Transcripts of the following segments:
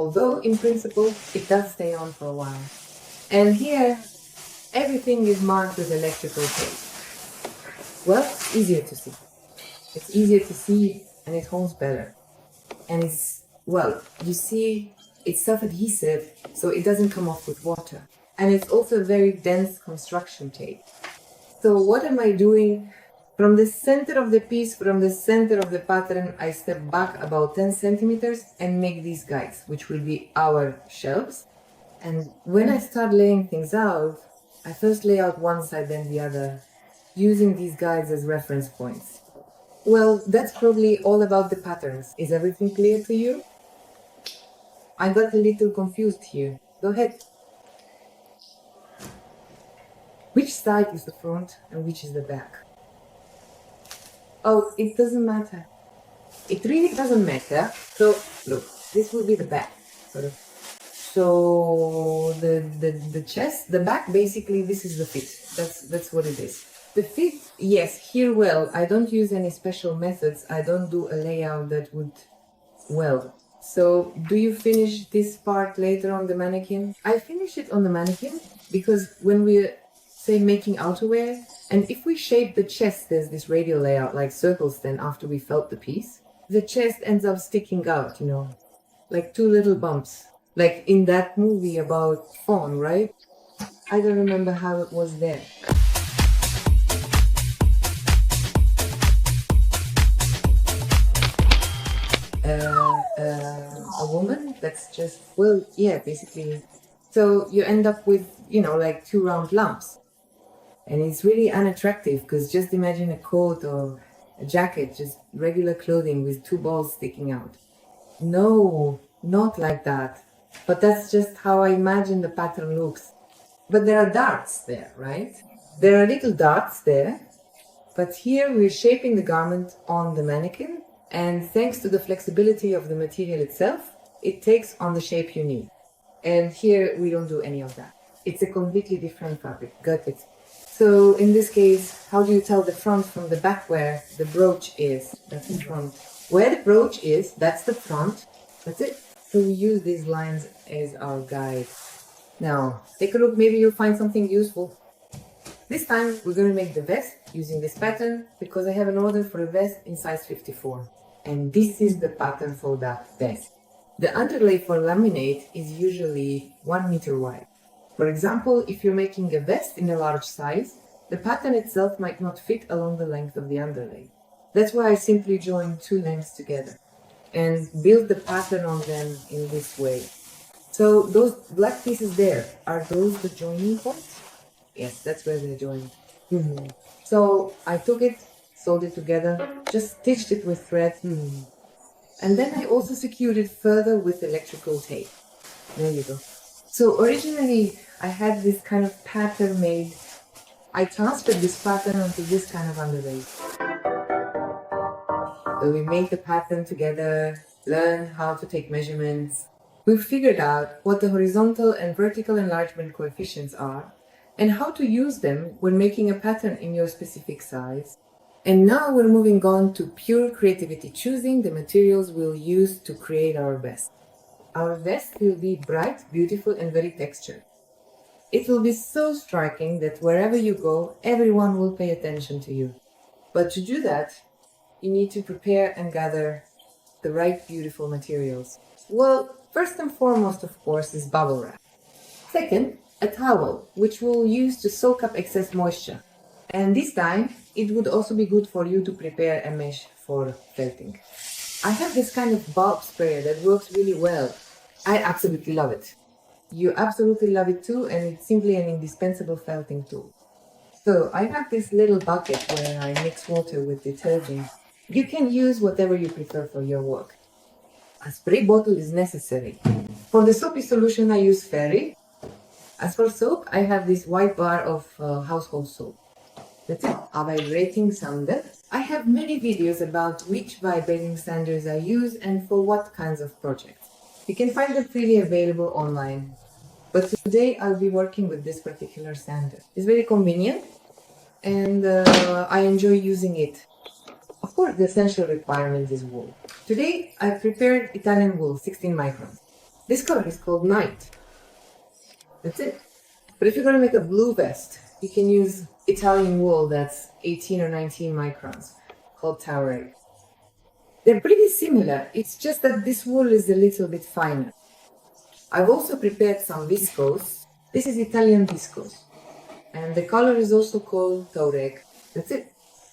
Although, in principle, it does stay on for a while. And here, everything is marked with electrical tape. Well, it's easier to see. It's easier to see and it holds better. And it's, well, you see, it's self-adhesive, so it doesn't come off with water. And it's also a very dense construction tape. So what am I doing? From the center of the piece, from the center of the pattern, I step back about 10 centimeters and make these guides, which will be our shelves. And when I start laying things out, I first lay out one side, then the other, using these guides as reference points. Well, that's probably all about the patterns. Is everything clear to you? I got a little confused here. Go ahead. Which side is the front and which is the back? Oh, it doesn't matter. It really doesn't matter. So, look, this will be the back, sort of. So, the chest, the back, basically, this is the fit. That's what it is. The fit, yes, here, well, I don't use any special methods. I don't do a layout that would, well. So, do you finish this part later on the mannequin? I finish it on the mannequin because when we're, say, making outerwear, and if we shape the chest, there's this radial layout like circles then after we felt the piece, the chest ends up sticking out, you know, like two little bumps. Like in that movie about Fawn, right? I don't remember how it was there. A woman that's just, well, yeah, basically. So you end up with, you know, like two round lumps. And it's really unattractive because just imagine a coat or a jacket, just regular clothing with two balls sticking out. No, not like that. But that's just how I imagine the pattern looks. But there are darts there, right? There are little darts there. But here we're shaping the garment on the mannequin. And thanks to the flexibility of the material itself, it takes on the shape you need. And here we don't do any of that. It's a completely different fabric. Got it. So in this case, how do you tell the front from the back where the brooch is? That's the front. Where the brooch is, that's the front. That's it. So we use these lines as our guide. Now, take a look, maybe you'll find something useful. This time we're going to make the vest using this pattern because I have an order for a vest in size 54. And this is the pattern for that vest. The underlay for laminate is usually 1 meter wide. For example, if you're making a vest in a large size, the pattern itself might not fit along the length of the underlay. That's why I simply join two lengths together and build the pattern on them in this way. So those black pieces there, are those the joining points? Yes, that's where they're joined. So I took it, sewed it together, just stitched it with thread, and then I also secured it further with electrical tape. There you go. So originally I had this kind of pattern made. I transferred this pattern onto this kind of underlay. So we made the pattern together, learned how to take measurements. We figured out what the horizontal and vertical enlargement coefficients are and how to use them when making a pattern in your specific size. And now we're moving on to pure creativity, choosing the materials we'll use to create our vest. Our vest will be bright, beautiful, and very textured. It will be so striking that wherever you go, everyone will pay attention to you. But to do that, you need to prepare and gather the right beautiful materials. Well, first and foremost, of course, is bubble wrap. Second, a towel, which we'll use to soak up excess moisture. And this time, it would also be good for you to prepare a mesh for felting. I have this kind of bulb sprayer that works really well. I absolutely love it. You absolutely love it too, and it's simply an indispensable felting tool. So I have this little bucket where I mix water with detergent. You can use whatever you prefer for your work. A spray bottle is necessary. For the soapy solution, I use Fairy. As for soap, I have this white bar of household soap. That's it, a vibrating sander. I have many videos about which vibrating sanders I use and for what kinds of projects. You can find them freely available online. But today I'll be working with this particular sander. It's very convenient and I enjoy using it. Of course, the essential requirement is wool. Today I prepared Italian wool, 16 microns. This color is called Night. That's it. But if you're going to make a blue vest, you can use Italian wool that's 18 or 19 microns, called Taurate. They're pretty similar, it's just that this wool is a little bit finer. I've also prepared some viscose. This is Italian viscose. And the color is also called Taurate. That's it.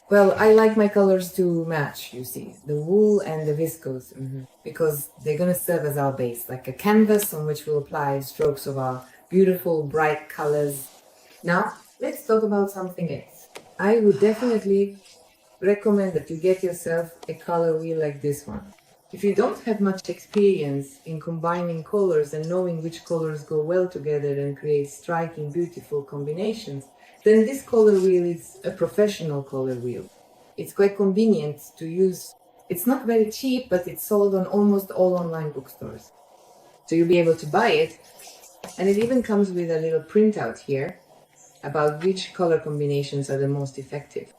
Well, I like my colors to match, you see, the wool and the viscose, because they're going to serve as our base, like a canvas on which we'll apply strokes of our beautiful, bright colors. Now, let's talk about something else. I would definitely recommend that you get yourself a color wheel like this one. If you don't have much experience in combining colors and knowing which colors go well together and create striking, beautiful combinations, then this color wheel is a professional color wheel. It's quite convenient to use. It's not very cheap, but it's sold on almost all online bookstores. So you'll be able to buy it. And it even comes with a little printout here about which color combinations are the most effective.